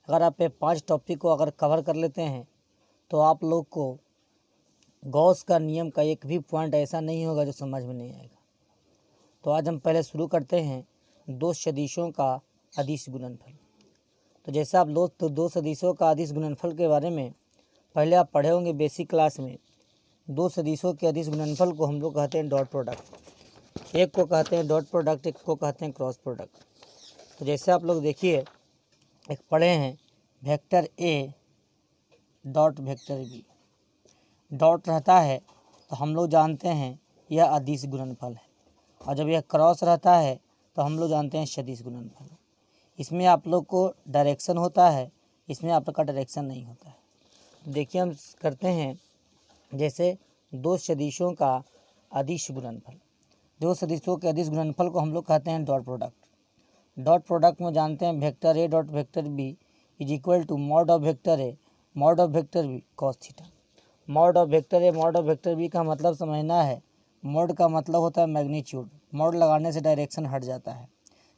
अगर आप ये 5 टॉपिक को अगर कवर कर लेते हैं तो आप लोग को गॉस का नियम का एक भी पॉइंट ऐसा नहीं होगा जो समझ में नहीं आएगा। तो आज हम पहले शुरू करते हैं दो सदिशों का अदिश गुणनफल। तो जैसे आप लोग तो दो सदिशों का अदिश गुणनफल के बारे में पहले आप पढ़े होंगे बेसिक क्लास में। दो सदिशों के अदिश गुणनफल को हम लोग कहते हैं डॉट प्रोडक्ट। एक को कहते हैं डॉट प्रोडक्ट, एक को कहते हैं क्रॉस प्रोडक्ट। तो जैसे आप लोग देखिए, एक पढ़े हैं vector A dot vector B, dot रहता है तो हम लोग जानते हैं यह अदिश गुणनफल है, और जब यह क्रॉस रहता है तो हम लोग जानते हैं सदिश गुणनफल। इसमें आप लोग को डायरेक्शन होता है, इसमें आप लोग का डायरेक्शन नहीं होता है। देखिए हम करते हैं जैसे दो सदिशों का अदिश गुणनफल। दो सदिशों के अदिश गुणनफल को हम लोग कहते हैं डॉट प्रोडक्ट। डॉट प्रोडक्ट में जानते हैं vector A dot vector B is equal to mod of vector A mod of vector B cos theta. Mod of vector A mod of vector B का मतलब समझना है। मॉड का मतलब होता है मैग्नीट्यूड, मॉड लगाने से डायरेक्शन हट जाता है।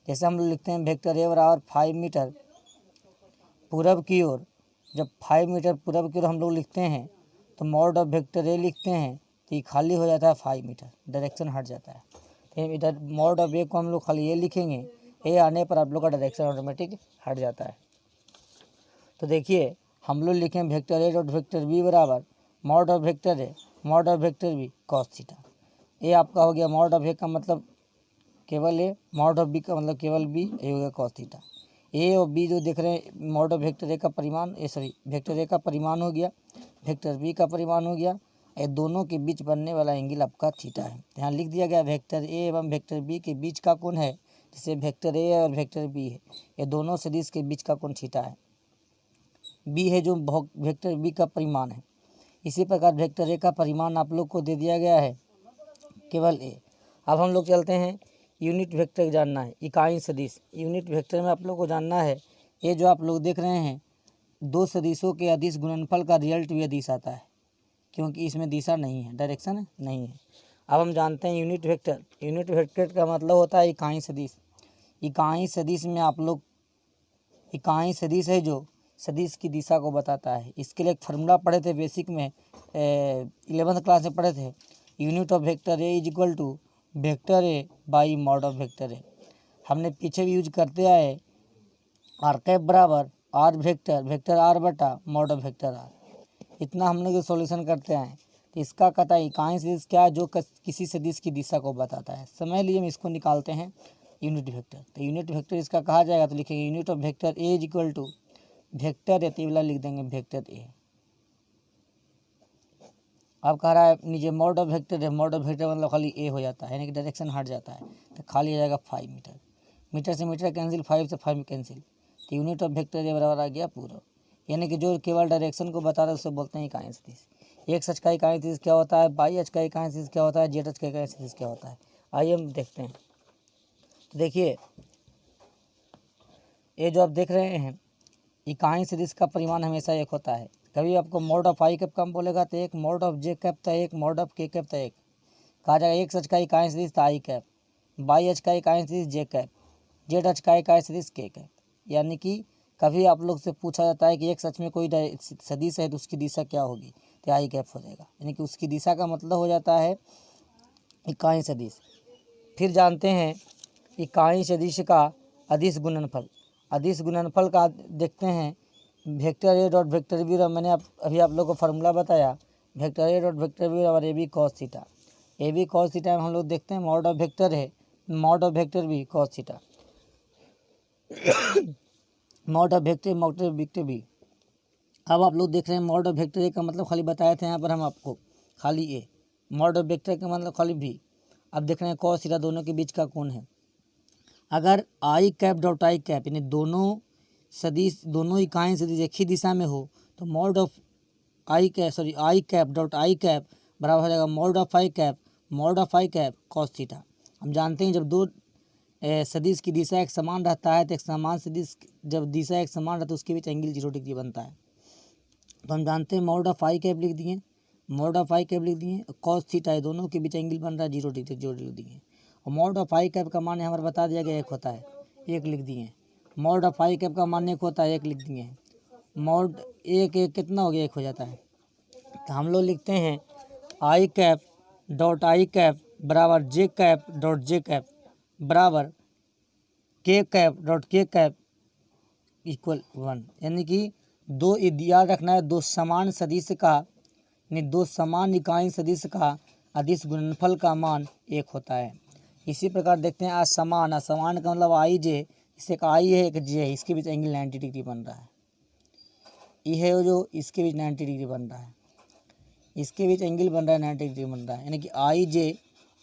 जैसे हम लोग लिखते हैं वेक्टर ए बराबर 5 मीटर पूरब की ओर। जब 5 मीटर पूरब की ओर हम लोग लिखते हैं तो मॉड ऑफ वेक्टर ए लिखते हैं तो ये खाली हो जाता है 5 मीटर, डायरेक्शन हट जाता है। तो इधर मॉड ऑफ ए को हम लोग खाली ए लिखेंगे, ए आने पर आप लोग का डायरेक्शन ऑटोमेटिक हट जाता है। तो देखिए हम लोग लिखें vector A dot vector B बराबर mod of vector A mod of vector B cos theta. ए आपका हो गया मॉड ऑफ ए का मतलब केवल ए, मॉड ऑफ बी का मतलब केवल बी, ए हो गया कॉस थीटा। ए और बी जो देख रहे हैं मॉड ऑफ वेक्टर ए का परिमाण, वेक्टर ए का परिमाण हो गया, वेक्टर बी का परिमाण हो गया। ये दोनों के बीच बनने वाला एंगल आपका थीटा है। यहाँ लिख दिया गया वेक्टर ए एवं वेक्टर बी के बीच का कोण है, जैसे वेक्टर ए और वेक्टर बी है, ये दोनों सदिश के बीच का कोण थीटा है। बी है जो वेक्टर बी का परिमाण है। इसी प्रकार वेक्टर ए का परिमाण आप लोग को दे दिया गया है केवल ए। अब हम लोग चलते हैं यूनिट वेक्टर जानना है, इकाई सदिश। यूनिट वेक्टर में आप लोग को जानना है ये जो आप लोग देख रहे हैं दो सदिशों के अदिश गुणनफल का रिजल्ट भी अदिश आता है, क्योंकि इसमें दिशा नहीं है, डायरेक्शन नहीं है। अब हम जानते हैं यूनिट वेक्टर। यूनिट वेक्टर का मतलब होता है इकाई सदिश। इकाई सदिश में आप लोग, इकाई सदिश है जो सदिश की दिशा को बताता है। इसके लिए एक फार्मूला पढ़े थे बेसिक में, 11th क्लास में पढ़े थे। Unit of vector A is equal to vector A by mod of vector A. हमने पीछे भी यूज करते आए आर कैप बराबर आर वेक्टर वेक्टर आर बटा मॉड ऑफ वेक्टर आर। इतना हम लोग सॉल्यूशन करते आए। तो इसका कहता है इकाई सदिश क्या है, जो किसी सदिश की दिशा को बताता है। समझ लीजिए हम इसको निकालते हैं यूनिट वेक्टर। तो यूनिट वेक्टर इसका कहा जाएगा, तो लिखेंगे unit of vector A is equal to vector A, वाला लिख देंगे वेक्टर ए। अब कह रहा है नीचे मॉड ऑफ वेक्टर है, मॉड ऑफ वेक्टर मतलब खाली ए हो जाता है, यानी कि डायरेक्शन हट जाता है, तो खाली आ जाएगा 5 मीटर। मीटर से मीटर कैंसिल, 5 से 5 कैंसिल, तो यूनिट ऑफ वेक्टर ए बराबर आ गया पूरा। यानी कि जो केवल डायरेक्शन को बता रहा है उसे बोलते हैं इकाई सदिश। एक्स अक्ष का इकाई सदिश क्या होता है, वाई अक्ष का इकाई सदिश क्या होता है, जेड अक्ष का इकाई सदिश क्या होता है। आइए हम देखते हैं। तो देखिए ये जो आप देख रहे हैं इकाई सदिश का परिमाण हमेशा एक होता है। कभी आपको मॉड ऑफ आई कैप कम बोलेगा तो एक, मॉड ऑफ जे कैप था एक, मॉड ऑफ के कैप था एक। कहा जाएगा एक्स अक्ष का इकाई सदिश था आई कैप, वाई अक्ष का इकाई सदिश जे कैप, जेड अक्ष का इकाई सदिश के कैप। यानी कि कभी आप लोग से पूछा जाता है कि एक सच में कोई सदिश है तो उसकी दिशा क्या होगी, तो आई कैप हो जाएगा, यानी कि उसकी दिशा का मतलब हो जाता है इकाई सदिश। फिर जानते हैं इकाई सदिश का अदिश गुणनफल। अदिश गुणनफल का देखते हैं vector A dot vector B. मैंने अभी आप लोग को फार्मूला बताया vector A dot vector B और A B cos theta. A B cos theta में हम लोग देखते हैं मॉड ऑफ वेक्टर है, mod of vector B cos theta, mod of vector B. अब आप लोग देख रहे हैं मॉड ऑफ वेक्टर ए का मतलब खाली बताए थे यहाँ पर हम आपको खाली ए, मॉड ऑफ वेक्टर का मतलब खाली बी। अब देख रहे हैं कॉस थीटा दोनों के बीच का कोण है। अगर आई कैप डॉट आई कैप यानी दोनों सदिश, दोनों इकाई सदिश एक ही दिशा में हो तो mod of I cap dot I cap बराबर हो जाएगा mod of I cap cos theta. हम जानते हैं जब दो सदिश की दिशा एक समान रहता है तो एक समान सदिश जब दिशा एक समान रहता है तो उसके बीच एंगल 0 डिग्री बनता है। तो हम जानते हैं मॉड ऑफ आई कैप लिख दिए, मॉड ऑफ आई कैप लिख दिए, कॉस थीटा है, दोनों के बीच एंगल बन रहा है 0 डिग्री दिए। और मॉड ऑफ आई कैप का मान हमारा बता दिया गया एक होता है, एक लिख दिए। मॉड ऑफ आई कैप का मान 1 होता है, 1 लिख दिए हैं। मॉड एक एक कितना हो गया, 1 हो जाता है। तो हम लोग लिखते हैं आई कैप डॉट आई कैप बराबर जे कैप डॉट जे कैप बराबर के cap dot K cap equal 1। यानी कि दो, याद रखना है, दो समान सदिश का यानी दो समान इकाई सदिश का अदिश गुणनफल का मान 1 होता है। इसी प्रकार देखते हैं असमान। असमान का मतलब आई जे, इसे एक आई है एक जे है, इसके बीच एंगल 90 डिग्री बन रहा है। ये है जो इसके बीच 90 डिग्री बन रहा है, इसके बीच एंगल बन रहा है 90 डिग्री बन रहा है। यानी कि I J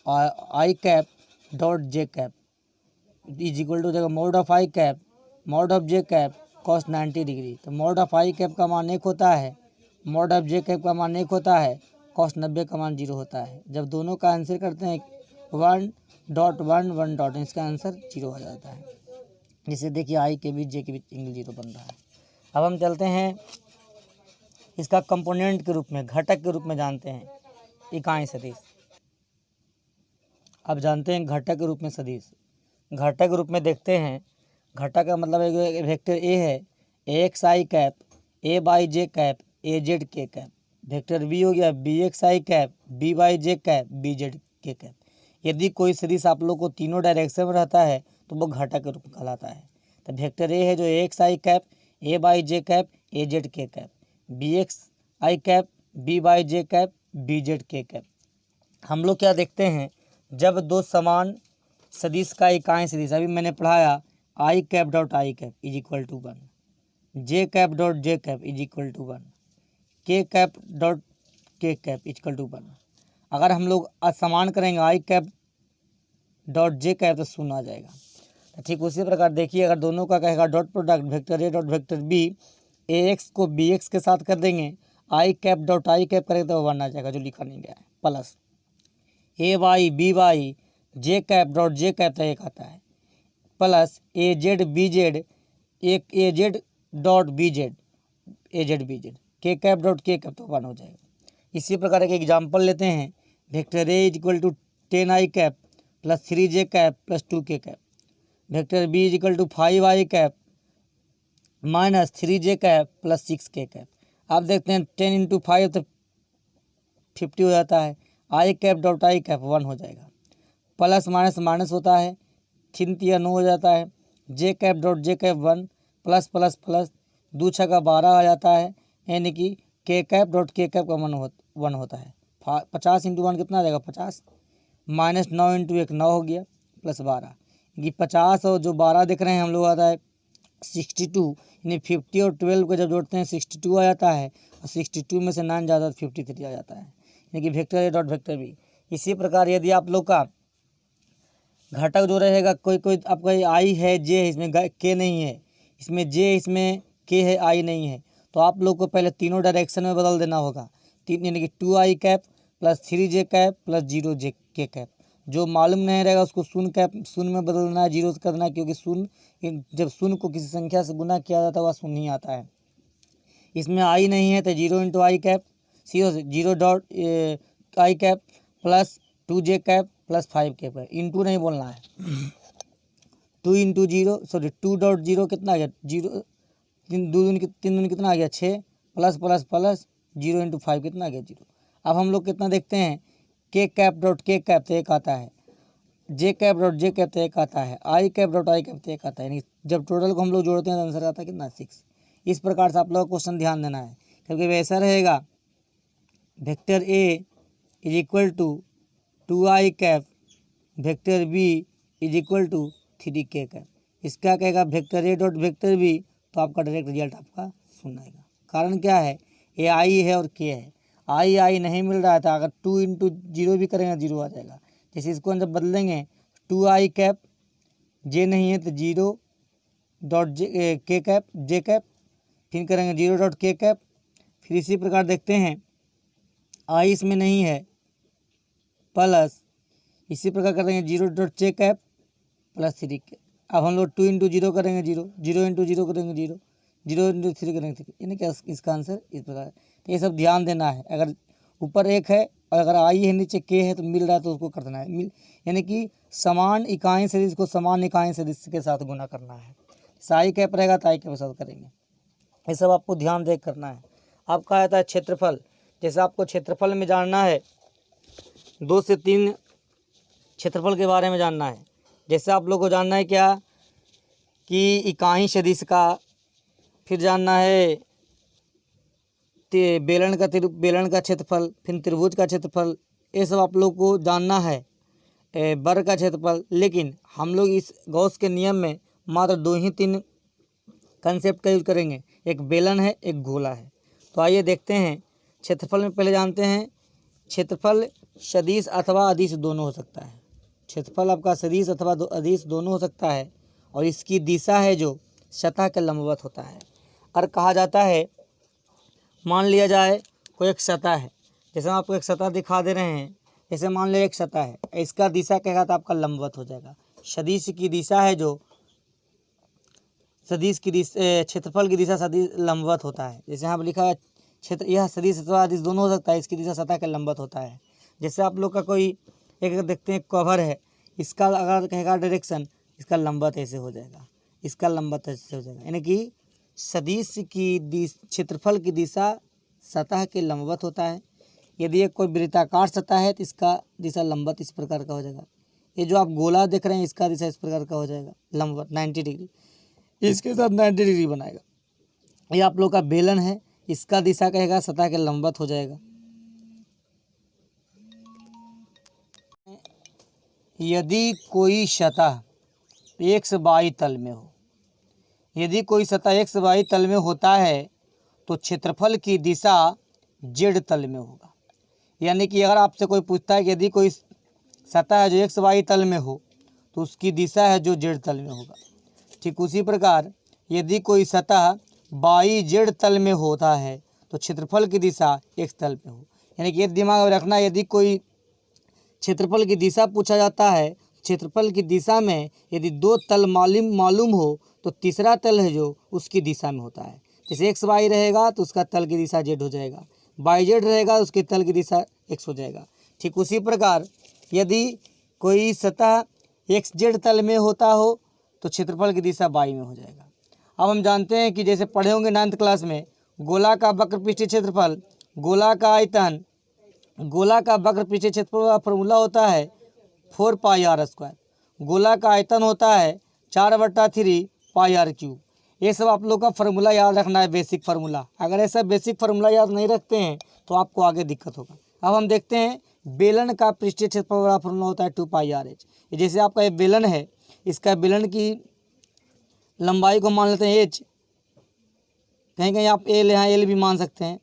I cap dot J cap is equal to देखो mod of I cap mod of J cap cos 90 degree. तो मोड ऑफ आई कैप का मान 1 होता है, मोड ऑफ जे कैप का मान 1 होता है, कॉस 90 का मान 0 होता है। जब दोनों का आंसर करते हैं 1.1 डॉट, इसका आंसर 0 हो जाता है। जिसे देखिए आई के बीच जे के बीच एंगल 0 बन रहा है। अब हम चलते हैं इसका कंपोनेंट के रूप में, घटक के रूप में जानते हैं इकाई सदिश। अब जानते हैं घटक के रूप में सदिश। घटक के रूप में देखते हैं, घटक का मतलब एक वेक्टर ए है, X I cap A by J cap A Z K cap. Vector B हो गया B X I cap B by J cap B Z K cap. यदि कोई सदिश आप लोग को तीनों डायरेक्शन में रहता है तो वो घटक के रूप में कहलाता है। तो वेक्टर ए है जो X I cap A by J cap A Z K cap, B X I cap B by J cap B Z K cap. हम लोग क्या देखते हैं, जब दो समान सदिश का इकाई सदिश, अभी मैंने पढ़ाया I cap dot I cap is equal to 1, J cap dot J cap is equal to 1, K cap dot K cap is equal to 1। अगर हम लोग असमान करेंगे I cap dot J cap तो 0 आ जाएगा। तो ठीक उसी प्रकार देखिए, अगर दोनों का कहेगा dot product vector A dot vector B, A X को बी एक्स के साथ कर देंगे, I cap dot I cap करेंगे तो 1 आ जाएगा, जो लिखा नहीं गया है, plus A Y B Y J cap dot J cap तो 1 आता है, plus A Z B Z एक A Z dot B Z A Z B Z K cap dot K cap तो 1 हो जाएगा। इसी प्रकार एक एग्जाम्पल लेते हैं, vector A is equal to 10 I cap plus 3 J cap plus 2 K cap, vector B is equal to 5 I cap minus 3 J cap plus 6 K cap. आप देखते हैं 10 इंटू 5 तो 50 हो जाता है, आई कैप डॉट आई कैप 1 हो जाएगा, plus minus minus होता है, 3 तिया 9 हो जाता है, J cap dot J cap 1 plus plus plus 2 छक्का 12 आ जाता है। यानी कि के कैप डॉट के कैप का 1 होता है। 50 इंटू 1 कितना आ जाएगा 50, माइनस 9 इंटू 1 9 हो गया, प्लस 12, ये 50 और जो 12 देख रहे हैं हम लोग आता है 62। यानी 50 और 12 को जब जोड़ते हैं 62 आ जाता है, और 62 में से 9 जाता है 53 आ जाता है, यानी कि vector A dot vector B. इसी प्रकार यदि आप लोग का घटक जो रहेगा, कोई कोई आपका आई है जे है, इसमें के नहीं है, इसमें जे इसमें के है आई नहीं है, तो आप लोग को पहले तीनों डायरेक्शन में बदल देना होगा। तीन यानी कि 2 I cap plus 3 J cap plus 0 जे के कैप। जो मालूम नहीं रहेगा उसको शून्य कैप शून्य में बदलना है, 0 से करना है, क्योंकि शून्य जब शून्य को किसी संख्या से गुना किया जाता है वह शून्य ही आता है। इसमें आई नहीं है तो 0 into I cap 0 dot I cap plus 2 J cap plus 5 cap है, इंटू नहीं बोलना है। 2 इंटू 0 सॉरी 2 डॉट 0 कितना आ गया 0, 3 दूनी कितना आ गया 6, प्लस प्लस प्लस 0 इंटू 5 कितना आ गया 0। अब हम लोग कितना देखते हैं, के कैप डॉट के कैप तो 1 आता है, J cap dot J cap तो 1 आता है, आई कैप डॉट आई कैप तो 1 आता है। यानी जब टोटल को हम लोग जोड़ते हैं तो आंसर आता है कितना 6। इस प्रकार से आप लोग को क्वेश्चन ध्यान देना है, क्योंकि वैसा रहेगा vector A is equal to 2 I cap vector B is equal to 3 K cap. इसका कहेगा vector A dot vector B, तो आपका डायरेक्ट रिजल्ट आपका 0 आएगा। कारण क्या है, ए आई है और के है, आई नहीं मिल रहा था, अगर 2 इंटू 0 भी करेंगे 0 आ जाएगा। जैसे इसको जब बदलेंगे 2 आई कैप जे नहीं है तो 0 डॉट जे के कैप जे कैप, फिर करेंगे 0 डॉट के कैप, फिर इसी प्रकार देखते हैं आई इसमें नहीं है, प्लस इसी प्रकार करेंगे 0 डॉट जे कैप प्लस 3 के। अब हम लोग 2 इंटू 0 करेंगे 0, 0 इंटू 0 करेंगे 0, 0 इंटू 3 करेंगे 3, यानी कि इसका आंसर इस प्रकार। तो ये सब ध्यान देना है, अगर ऊपर 1 है और अगर आई है नीचे के है तो मिल रहा है तो उसको कर देना है, यानी कि समान इकाई सदिश को समान इकाई सदिश के साथ गुना करना है। साई कैप रहेगा ताई कैप के साथ करेंगे। ये सब आपको ध्यान देख करना है। अब कहा जाता है क्षेत्रफल, जैसे आपको क्षेत्रफल में जानना है 2 से 3 क्षेत्रफल के बारे में जानना है। जैसे आप लोग को जानना है क्या कि इकाई सदिश का, फिर जानना है बेलन का क्षेत्रफल, फिर त्रिभुज का क्षेत्रफल, ये सब आप लोग को जानना है, वर्ग का क्षेत्रफल। लेकिन हम लोग इस गॉस के नियम में मात्र 2 ही 3 कंसेप्ट का यूज करेंगे, एक बेलन है, एक गोला है। तो आइए देखते हैं। क्षेत्रफल में पहले जानते हैं, क्षेत्रफल सदिश अथवा अदिश दोनों हो सकता है। क्षेत्रफल आपका सदिश अथवा अदिश दोनों हो सकता है, और इसकी दिशा है जो सतह के लंबवत होता है। और कहा जाता है, मान लिया जाए कोई एक सतह है, जैसे हम आपको एक सतह दिखा दे रहे हैं, जैसे मान लिया एक सतह है, इसका दिशा कहेगा तो आपका लंबवत हो जाएगा। सदिश की दिशा है जो सदिश की दिशा, क्षेत्रफल की दिशा सदिश लंबवत होता है। जैसे यहाँ पर लिखा है क्षेत्र, यह सदिश अथवा अदिश दोनों हो सकता है, इसकी दिशा सतह के लंबवत होता है। जैसे आप लोग का कोई एक देखते हैं कवर है, इसका अगर कहेगा डायरेक्शन, इसका लंबवत ऐसे हो जाएगा, इसका लंबवत ऐसे हो जाएगा। यानी कि सदिश की क्षेत्रफल की दिशा सतह के लंबवत होता है। यदि एक कोई वृत्ताकार सतह है तो इसका दिशा लंबवत इस प्रकार का हो जाएगा। ये जो आप गोला देख रहे हैं इसका दिशा इस प्रकार का हो जाएगा, लंबवत 90 डिग्री, इसके साथ 90 डिग्री बनाएगा। ये आप लोग का बेलन है, इसका दिशा कहेगा सतह के लंबवत हो जाएगा। यदि कोई सतह x y तल में हो, यदि कोई सतह x y तल में होता है तो क्षेत्रफल की दिशा z तल में होगा। यानी कि अगर आपसे कोई पूछता है कि यदि कोई सतह है जो x y तल में हो तो उसकी दिशा है जो z तल में होगा। ठीक उसी प्रकार यदि कोई सतह y z तल में होता है तो क्षेत्रफल की दिशा x तल में हो। यानी कि ये दिमाग में रखना, यदि कोई क्षेत्रफल की दिशा पूछा जाता है, क्षेत्रफल की दिशा में यदि 2 तल मालूम हो तो तीसरा तल है जो उसकी दिशा में होता है। जैसे एक्स वाई रहेगा तो उसका तल की दिशा जेड हो जाएगा, वाई जेड रहेगा तो उसके तल की दिशा एक्स हो जाएगा। ठीक उसी प्रकार यदि कोई सतह एक्स जेड तल में होता हो तो क्षेत्रफल की दिशा वाई में हो जाएगा। अब हम जानते हैं कि जैसे पढ़े होंगे 9th क्लास में, गोला का वक्र पृष्ठीय क्षेत्रफल, गोला का आयतन, गोला का वक्र पृष्ठीय क्षेत्रफल का फॉर्मूला होता है 4 पाई आर स्क्वायर। गोला का आयतन होता है 4/3 पाई आर क्यूब। ये सब आप लोग का फार्मूला याद रखना है, बेसिक फार्मूला। अगर ऐसा बेसिक फार्मूला याद नहीं रखते हैं तो आपको आगे दिक्कत होगा। अब हम देखते हैं बेलन का पृष्ठीय क्षेत्रफल का फार्मूला होता है 2 पाई आर एच। जैसे आपका ये बेलन है, इसका बेलन की लंबाई को मान लेते हैं एच, कहीं कहीं आप एल यहाँ एल भी मान सकते हैं।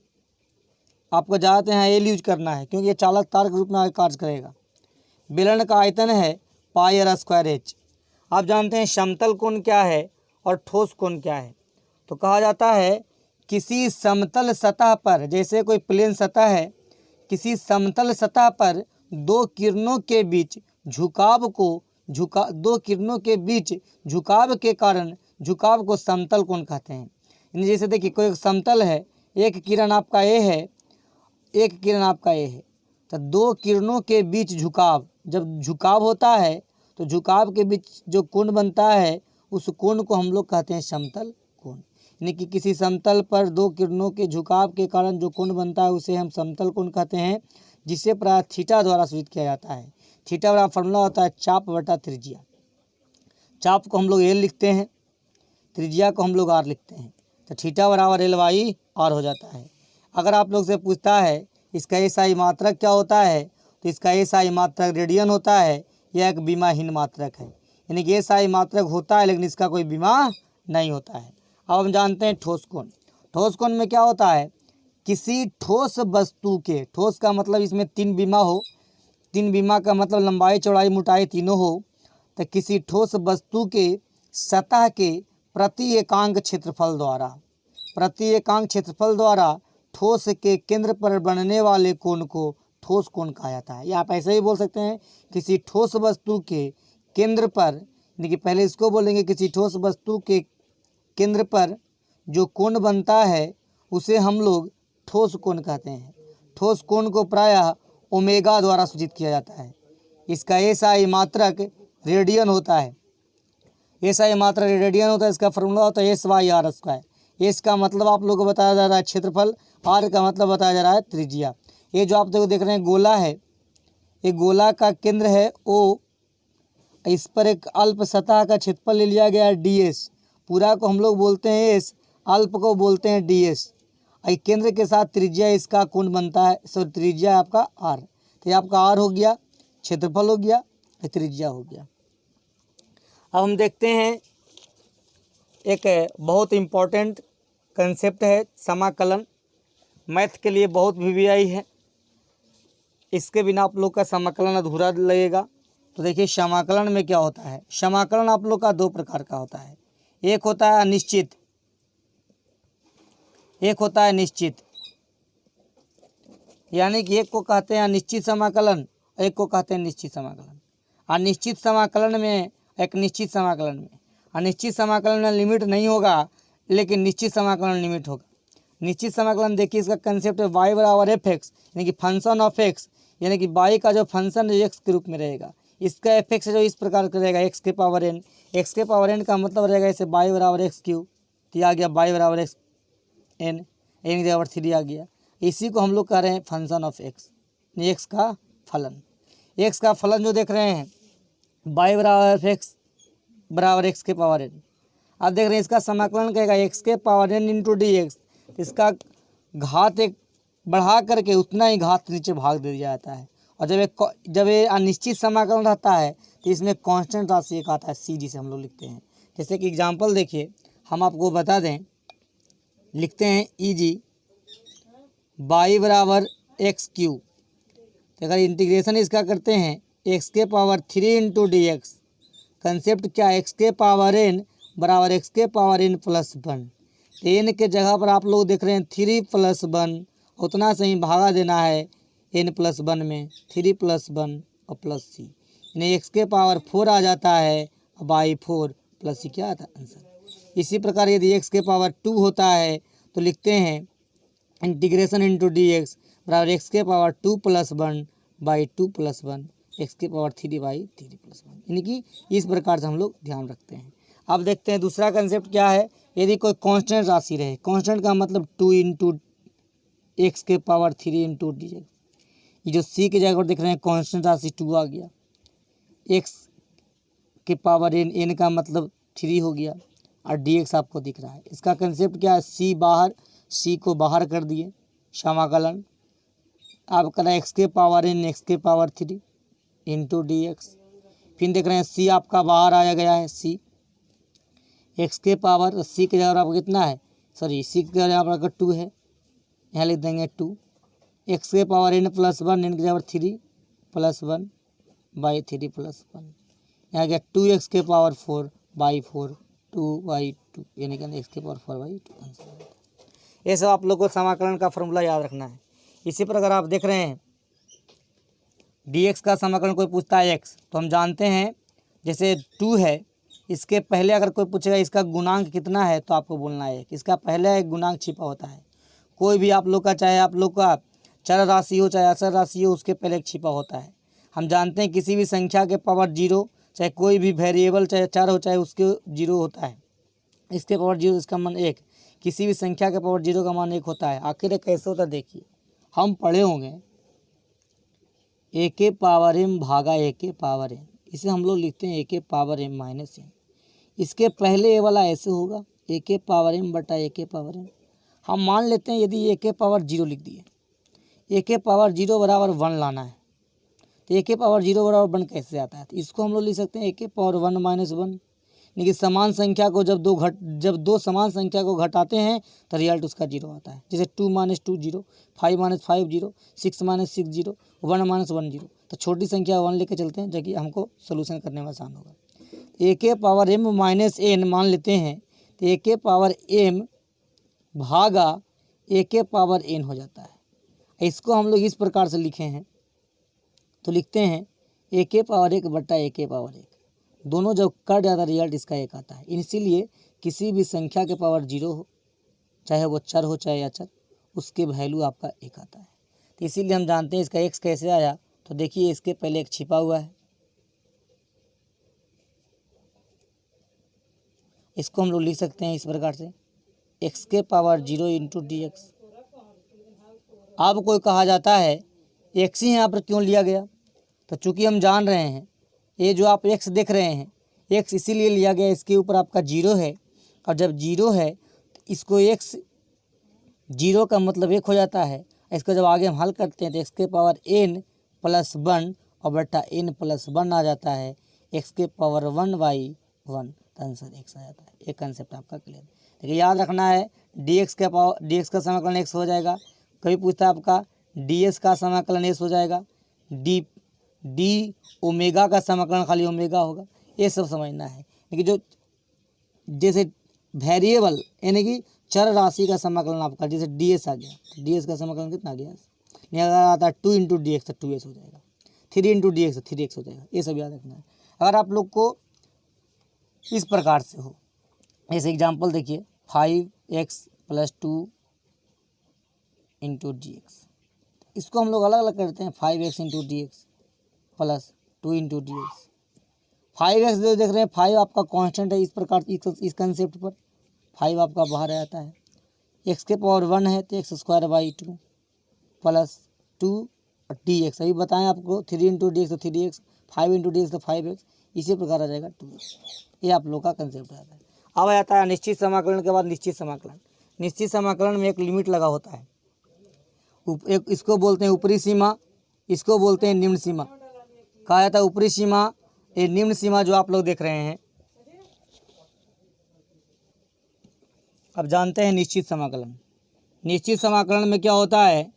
आपको ज़्यादातर यहाँ एल यूज करना है क्योंकि ये चालक तार के रूप में आगे कार्य करेगा। बेलन का आयतन है पाई आर स्क्वायर एच। आप जानते हैं समतल कोण क्या है और ठोस कोण क्या है। तो कहा जाता है किसी समतल सतह पर, जैसे कोई प्लेन सतह है, किसी समतल सतह पर 2 किरणों के बीच झुकाव के कारण झुकाव को समतल कोण कहते हैं। यानी जैसे देखिए कोई एक समतल है, एक किरण आपका ए है, एक किरण आपका ए है, तो 2 किरणों के बीच झुकाव, जब झुकाव होता है तो झुकाव के बीच जो कोण बनता है उस कोण को हम लोग कहते हैं समतल कोण। यानी कि किसी समतल पर 2 किरणों के झुकाव के कारण जो कोण बनता है उसे हम समतल कोण कहते हैं, जिसे प्रायः थीटा द्वारा सूचित किया जाता है। थीटा का फॉर्मूला होता है चाप बटा त्रिज्या। चाप को हम लोग एल लिखते हैं, त्रिज्या को हम लोग आर लिखते हैं, तो थीटा बराबर एल बाई आर हो जाता है। अगर आप लोग से पूछता है इसका एसआई मात्रक क्या होता है, तो इसका एसआई मात्रक रेडियन होता है, यह एक बीमाहीन मात्रक है। यानी कि एसआई मात्रक होता है लेकिन इसका कोई बीमा नहीं होता है। अब हम जानते हैं ठोस कोण। ठोस कोण में क्या होता है, किसी ठोस वस्तु के, ठोस का मतलब इसमें 3 बीमा हो, 3 बीमा का मतलब लंबाई चौड़ाई मोटाई तीनों हो, तो किसी ठोस वस्तु के सतह के प्रति एकांक क्षेत्रफल द्वारा ठोस के केंद्र पर बनने वाले कोण को ठोस कोण कहा जाता है। या आप ऐसे ही बोल सकते हैं किसी ठोस वस्तु के केंद्र पर, यानी कि पहले इसको बोलेंगे किसी ठोस वस्तु के केंद्र पर जो कोण बनता है उसे हम लोग ठोस कोण कहते हैं। ठोस कोण को प्रायः ओमेगा द्वारा सूचित किया जाता है। इसका एसआई मात्रक रेडियन होता है। SI मात्रा रेडियन होता है, इसका फॉर्मूला होता है SY/R स्क्वायर। एस का मतलब आप लोगों को बताया जा रहा है क्षेत्रफल, आर का मतलब बताया जा रहा है त्रिज्या। ये जो आप देख रहे हैं गोला है, ये गोला का केंद्र है O, इस पर एक अल्प सतह का क्षेत्रफल ले लिया गया है DS, पूरा को हम लोग बोलते हैं S, अल्प को बोलते हैं DS। केंद्र के साथ त्रिज्या इसका कोण बनता है, सो त्रिज्या आपका R। तो ये आपका R हो गया, क्षेत्रफल हो गया, त्रिज्या हो गया। अब हम देखते हैं एक बहुत इम्पोर्टेंट कंसेप्ट है समाकलन, मैथ के लिए बहुत VVI है, इसके बिना आप लोग का समाकलन अधूरा लगेगा। तो देखिए समाकलन में क्या होता है। समाकलन आप लोग का दो प्रकार का होता है, एक होता है अनिश्चित, एक होता है निश्चित। यानी कि एक को कहते हैं अनिश्चित समाकलन, एक को कहते हैं निश्चित समाकलन। अनिश्चित समाकलन में, एक निश्चित समाकलन में, अनिश्चित समाकलन में लिमिट नहीं होगा, लेकिन निश्चित समाकलन लिमिट होगा। निश्चित समाकलन देखिए इसका कंसेप्ट है y बराबर fx, यानी कि फंक्शन ऑफ x, यानी कि y का जो फंक्शन x के रूप में रहेगा, इसका fx जो इस प्रकार का रहेगा x के पावर n। x के पावर n का मतलब रहेगा इसे y बराबर x क्यू, तो आ गया y बराबर x n, n बराबर 3 आ गया। इसी को हम लोग कह रहे हैं फंक्शन ऑफ x, x का फलन। x का फलन जो देख रहे हैं y बराबर x के पावर n। अब देख रहे हैं इसका समाकलन कहेगा x के पावर n इंटू dx, इसका घात एक बढ़ा करके उतना ही घात नीचे भाग दे दिया जाता है। और जब ये अनिश्चित समाकलन रहता है तो इसमें कांस्टेंट राशि एक आता है c, जिसे हम लोग लिखते हैं। जैसे कि एग्जांपल देखिए, हम आपको बता दें, लिखते हैं e/g y बराबर x क्यू। तो अगर इंटीग्रेशन इसका करते हैं x के पावर 3 इंटू dx, कंसेप्ट क्या है, x के पावर n बराबर x के पावर n प्लस 1। n के जगह पर आप लोग देख रहे हैं 3 + 1, उतना से ही भागा देना है n + 1 में, 3 + 1 और प्लस c, यानी x के पावर 4 आ जाता है, बाई 4 प्लस c क्या आता है आंसर। इसी प्रकार यदि x के पावर 2 होता है तो लिखते हैं इंटीग्रेशन इंटू dx बराबर x के पावर 2 + 1 बाई 2 + 1, x के पावर 3 बाई 3 + 1, यानी कि इस प्रकार से हम लोग ध्यान रखते हैं। अब देखते हैं दूसरा कंसेप्ट क्या है। यदि कोई कांस्टेंट राशि रहे, कांस्टेंट का मतलब 2 इंटू एक्स के पावर 3 इंटू dx, ये जो c के जगह पर देख रहे हैं कांस्टेंट राशि 2 आ गया, x के पावर n का मतलब 3 हो गया, और dx आपको दिख रहा है। इसका कंसेप्ट क्या है, c बाहर, c को बाहर कर दिए, समाकलन आप करें x के पावर n x के पावर 3 इंटू dx। फिर देख रहे हैं c आपका बाहर आया गया है, c x के पावर, c के जगह आपका कितना है, सॉरी c के जगह आपका 2 है, यहाँ लिख देंगे 2, x के पावर n + 1, n की जगह 3 + 1 बाई 3 + 1, यहाँ गया 2x के पावर 4 बाई 4, 2/2, यानी कि x के पावर 4/2 आंसर। ये सब आप लोग को समाकलन का फॉर्मूला याद रखना है। इसी प्रकार आप देख रहे हैं dx का समाकलन कोई पूछता है x, तो हम जानते हैं जैसे 2 है, इसके पहले अगर कोई पूछेगा इसका गुणांक कितना है तो आपको बोलना है इसका पहले एक गुणांक छिपा होता है। कोई भी आप लोग का, चाहे आप लोग का चर राशि हो चाहे अचर राशि हो, उसके पहले एक छिपा होता है। हम जानते हैं किसी भी संख्या के पावर 0, चाहे कोई भी वेरिएबल चाहे चर हो चाहे उसके 0 होता है, इसके पावर 0 इसका मान 1, किसी भी संख्या के पावर 0 का मान 1 होता है। आखिर कैसे होता है देखिए, हम पढ़े होंगे a के पावर m भागा a के पावर n, इसे हम लोग लिखते हैं a के पावर m माइनस n। इसके पहले ए वाला ऐसे होगा a के पावर m बटा a के पावर n। हम मान लेते हैं यदि a के पावर 0 लिख दिए, a के पावर 0 बराबर 1 लाना है, तो a के पावर 0 बराबर 1 कैसे आता है, तो इसको हम लोग लिख सकते हैं a के पावर 1 माइनस 1, यानी कि समान संख्या को जब दो समान संख्या को घटाते हैं तो रिजल्ट उसका 0 आता है। जैसे 2 - 2 0, 5 - 5 0, 6 - 6 0, 1 - 1 0, तो छोटी संख्या 1 लेके चलते हैं, जो कि हमको सोल्यूशन करने में आसान होगा। a के पावर m माइनस n मान लेते हैं, तो a के पावर m भागा a के पावर n हो जाता है। इसको हम लोग इस प्रकार से लिखे हैं, तो लिखते हैं a के पावर 1 बटा a के पावर 1, दोनों जब कट जाता है रिजल्ट इसका 1 आता है। इसीलिए किसी भी संख्या के पावर 0 हो, चाहे वो चर हो चाहे अचर, उसके वैल्यू आपका 1 आता है। तो इसीलिए हम जानते हैं इसका x कैसे आया, तो देखिए इसके पहले एक छिपा हुआ है, इसको हम लोग लिख सकते हैं इस प्रकार से x के पावर 0 इंटू डी एक्स। अब कोई कहा जाता है x ही यहाँ पर क्यों लिया गया, तो चूंकि हम जान रहे हैं ये जो आप x देख रहे हैं x इसीलिए लिया गया, इसके ऊपर आपका 0 है, और जब 0 है तो इसको x 0 का मतलब 1 हो जाता है। इसको जब आगे हम हल करते हैं तो x के पावर n प्लस 1 और बटा n प्लस 1 आ जाता है, x के पावर 1/1, तो आंसर x आ जाता है। ये कंसेप्ट आपका क्लियर है। देखिए याद रखना है dx का समाकलन x हो जाएगा। कभी पूछता है आपका ds का समाकलन s हो जाएगा, डी ओमेगा का समाकलन खाली ओमेगा होगा, ये सब समझना है। लेकिन जो जैसे वेरिएबल यानी कि चर राशि का समाकलन आपका जैसे ds आ गया, ds का समाकलन कितना आ गया, नहीं अगर आता है 2 इंटू डी एक्स तो 2s हो जाएगा, 3 इंटू डी एक्स तो 3x हो जाएगा। ये सब याद रखना है। अगर आप लोग को इस प्रकार से हो, जैसे एग्जाम्पल देखिए 5x plus 2 into D x, इसको हम लोग अलग अलग करते हैं 5x into D x plus 2 into D x. 5x जो देख रहे हैं 5 आपका कांस्टेंट है, इस प्रकार इस कंसेप्ट पर 5 आपका बाहर आता है, x के पावर 1 है तो x² प्लस 2 डी एक्स। अभी बताएं आपको 3 इंटू डी एक्स तो 3x, 5 इंटू डी एक्स तो 5x, इसी प्रकार आ जाएगा 2x। ये आप लोग का कंसेप्ट आता है। अब आ जाता है निश्चित समाकलन के बाद निश्चित समाकलन। निश्चित समाकलन में एक लिमिट लगा होता है, एक इसको बोलते हैं ऊपरी सीमा, इसको बोलते हैं निम्न सीमा। कहा जाता है ऊपरी सीमा, ये निम्न सीमा जो आप लोग देख रहे हैं। अब जानते हैं निश्चित समाकलन। निश्चित समाकलन में क्या होता है,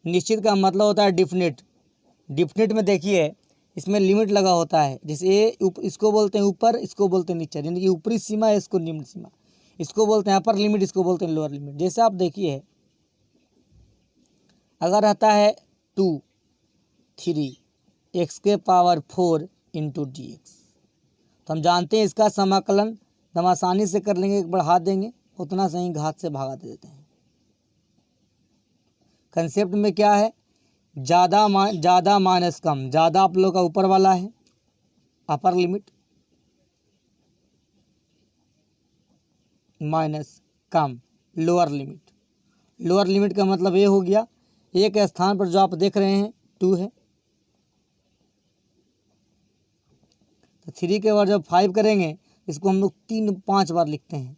निश्चित का मतलब होता है डिफिनिट। डिफिनिट में देखिए इसमें लिमिट लगा होता है, जैसे ये इसको बोलते हैं ऊपर, इसको बोलते हैं नीचे, यानी कि ऊपरी सीमा है, इसको निम्न सीमा, इसको बोलते हैं अपर लिमिट, इसको बोलते हैं लोअर लिमिट। जैसे आप देखिए अगर रहता है 2 3 x के पावर 4 इंटू डी एक्स, तो हम जानते हैं इसका समाकलन हम आसानी से कर लेंगे, एक बढ़ा देंगे उतना सही घात से भागा दे देते हैं। कंसेप्ट में क्या है, ज़्यादा माइनस कम, ज़्यादा आप लोग का ऊपर वाला है अपर लिमिट, माइनस कम लोअर लिमिट। लोअर लिमिट का मतलब ये हो गया एक स्थान पर जो आप देख रहे हैं 2 है, तो 3 के बाद जब 5 करेंगे इसको हम लोग 3-5 बार लिखते हैं,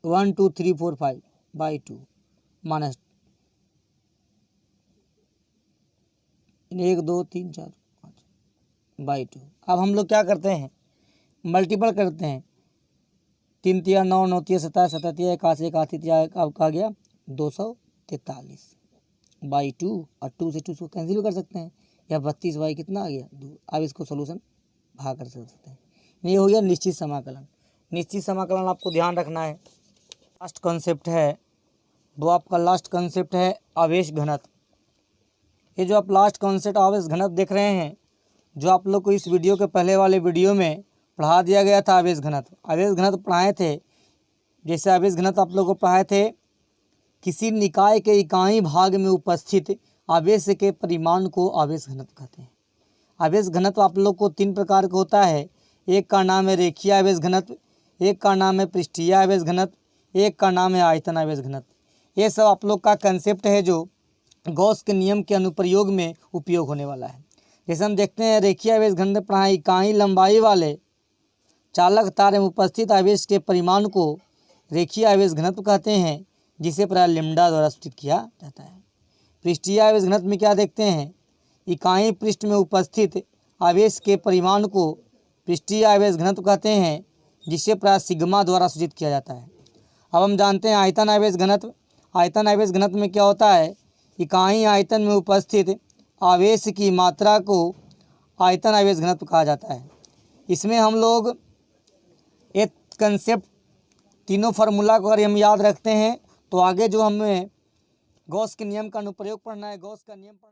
1 2 3 4 5/2 माइनस 1 2 3 4 5/2। अब हम लोग क्या करते हैं, मल्टीपल करते हैं, 3 तिया 9 9 तिया 17 17 तिया 81 81 तिया अब कहा गया 243/2, और 2 से 2 को कैंसिल भी कर सकते हैं, या 32 कितना आ गया 2। अब इसको सोल्यूशन भाग कर सकते हैं। ये हो गया निश्चित समाकलन। निश्चित समाकलन आपको ध्यान रखना है। लास्ट कॉन्सेप्ट है वो आपका लास्ट कॉन्सेप्ट है आवेश घनत्व। ये जो आप लास्ट कॉन्सेप्ट आवेश घनत्व देख रहे हैं, जो आप लोग को इस वीडियो के पहले वाले वीडियो में पढ़ा दिया गया था आवेश घनत्व। आवेश घनत्व पढ़ाए थे, जैसे आवेश घनत्व आप लोग को पढ़ाए थे, किसी निकाय के इकाई भाग में उपस्थित आवेश के परिमाण को आवेश घनत्व कहते हैं। आवेश घनत्व आप लोग को 3 प्रकार का होता है, एक का नाम है रेखीय आवेश घनत्व, एक का नाम है पृष्ठीय आवेश घनत्व, एक का नाम है आयतन आवेश घनत्व। ये सब आप लोग का कंसेप्ट है जो गॉस के नियम के अनुप्रयोग में उपयोग होने वाला है। जैसे हम देखते हैं रेखीय आवेश घनत्व पढ़ाई, इकाई लंबाई वाले चालक तार में उपस्थित आवेश के परिमाण को रेखीय आवेश घनत्व कहते हैं, जिसे प्राय लैम्ब्डा द्वारा सूचित किया जाता है। पृष्ठीय आवेश घनत्व में क्या देखते हैं, इकाई पृष्ठ में उपस्थित आवेश के परिमाण को पृष्ठीय आवेश घनत्व कहते हैं, जिसे प्राय सिग्मा द्वारा सूचित किया जाता है। अब हम जानते हैं आयतन आवेश घनत्व। आयतन आवेश घनत्व में क्या होता है, इकाई आयतन में उपस्थित आवेश की मात्रा को आयतन आवेश घनत्व कहा जाता है। इसमें हम लोग एक कंसेप्ट तीनों फार्मूला को अगर हम याद रखते हैं तो आगे जो हमें गॉस के नियम का अनुप्रयोग पढ़ना है, गॉस का नियम पढ़ना